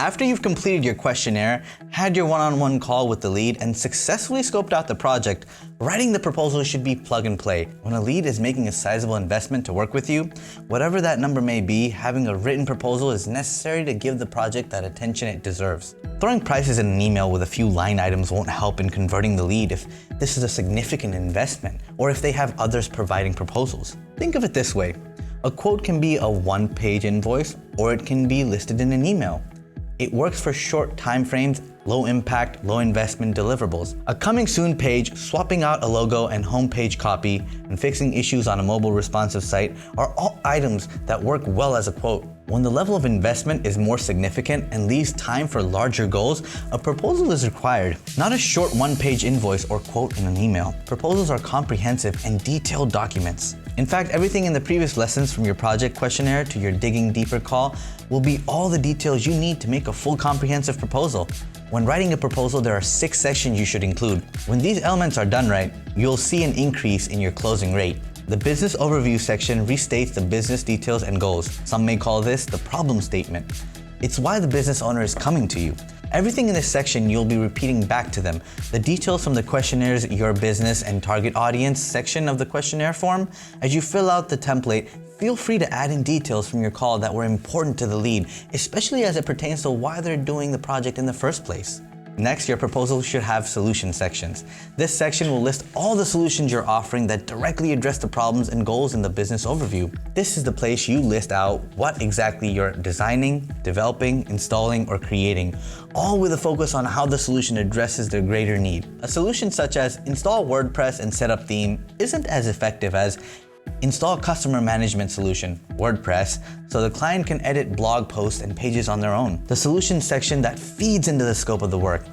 After you've completed your questionnaire, had your one-on-one call with the lead, and successfully scoped out the project, writing the proposal should be plug and play. When a lead is making a sizable investment to work with you, whatever that number may be, having a written proposal is necessary to give the project that attention it deserves. Throwing prices in an email with a few line items won't help in converting the lead if this is a significant investment or if they have others providing proposals. Think of it this way. A quote can be a one-page invoice or it can be listed in an email. It works for short time frames, low impact, low investment deliverables. A coming soon page, swapping out a logo and homepage copy, and fixing issues on a mobile responsive site are all items that work well as a quote. When the level of investment is more significant and leaves time for larger goals, a proposal is required. Not a short one-page invoice or quote in an email. Proposals are comprehensive and detailed documents. In fact, everything in the previous lessons, from your project questionnaire to your digging deeper call, will be all the details you need to make a full comprehensive proposal. When writing a proposal, there are 6 sections you should include. When these elements are done right, you'll see an increase in your closing rate. The business overview section restates the business details and goals. Some may call this the problem statement. It's why the business owner is coming to you. Everything in this section you'll be repeating back to them. The details from the questionnaires, your business and target audience section of the questionnaire form. As you fill out the template, feel free to add in details from your call that were important to the lead, especially as it pertains to why they're doing the project in the first place. Next, your proposal should have solution sections. This section will list all the solutions you're offering that directly address the problems and goals in the business overview. This is the place you list out what exactly you're designing, developing, installing, or creating, all with a focus on how the solution addresses their greater need. A solution such as install WordPress and setup theme isn't as effective as install customer management solution, WordPress, so the client can edit blog posts and pages on their own. The solutions section that feeds into the scope of the work.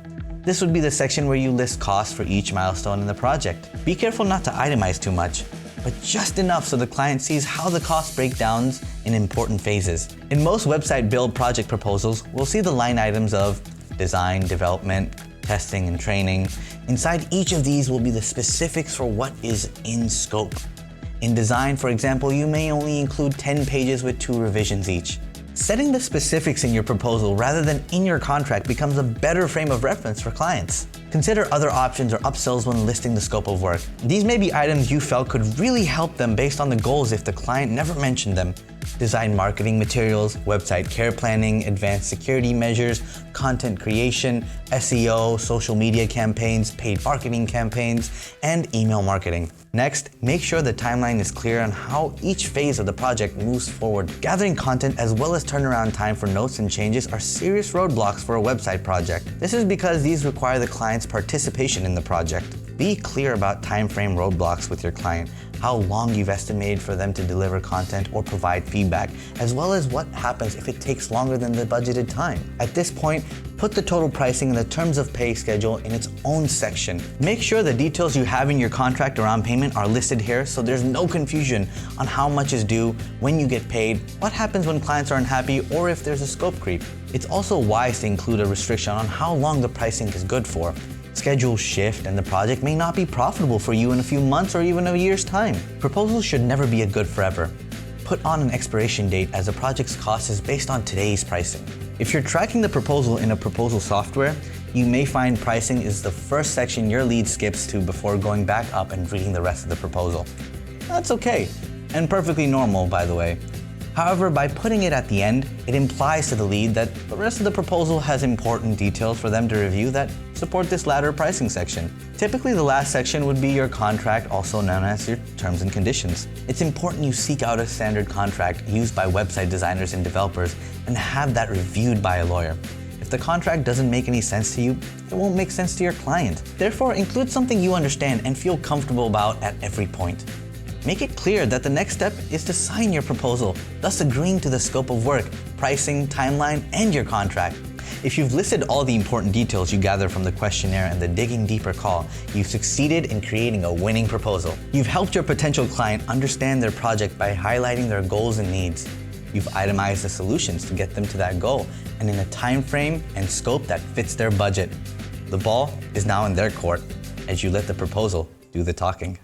This would be the section where you list costs for each milestone in the project. Be careful not to itemize too much, but just enough so the client sees how the cost breakdowns in important phases. In most website build project proposals, we'll see the line items of design, development, testing, and training. Inside each of these will be the specifics for what is in scope. In design, for example, you may only include 10 pages with 2 revisions each. Setting the specifics in your proposal rather than in your contract becomes a better frame of reference for clients. Consider other options or upsells when listing the scope of work. These may be items you felt could really help them based on the goals if the client never mentioned them. Design marketing materials, website care planning, advanced security measures, content creation, SEO, social media campaigns, paid marketing campaigns, and email marketing. Next, make sure the timeline is clear on how each phase of the project moves forward. Gathering content as well as turnaround time for notes and changes are serious roadblocks for a website project. This is because these require the client's participation in the project. Be clear about timeframe roadblocks with your client, how long you've estimated for them to deliver content or provide feedback, as well as what happens if it takes longer than the budgeted time. At this point, put the total pricing and the terms of pay schedule in its own section. Make sure the details you have in your contract around payment are listed here so there's no confusion on how much is due, when you get paid, what happens when clients are unhappy, or if there's a scope creep. It's also wise to include a restriction on how long the pricing is good for. Schedules shift and the project may not be profitable for you in a few months or even a year's time. Proposals should never be a good forever. Put on an expiration date as the project's cost is based on today's pricing. If you're tracking the proposal in a proposal software, you may find pricing is the first section your lead skips to before going back up and reading the rest of the proposal. That's okay, and perfectly normal, by the way. However, by putting it at the end, it implies to the lead that the rest of the proposal has important details for them to review that support this latter pricing section. Typically, the last section would be your contract, also known as your terms and conditions. It's important you seek out a standard contract used by website designers and developers and have that reviewed by a lawyer. If the contract doesn't make any sense to you, it won't make sense to your client. Therefore, include something you understand and feel comfortable about at every point. Make it clear that the next step is to sign your proposal, thus agreeing to the scope of work, pricing, timeline, and your contract. If you've listed all the important details you gather from the questionnaire and the digging deeper call, you've succeeded in creating a winning proposal. You've helped your potential client understand their project by highlighting their goals and needs. You've itemized the solutions to get them to that goal, and in a time frame and scope that fits their budget. The ball is now in their court as you let the proposal do the talking.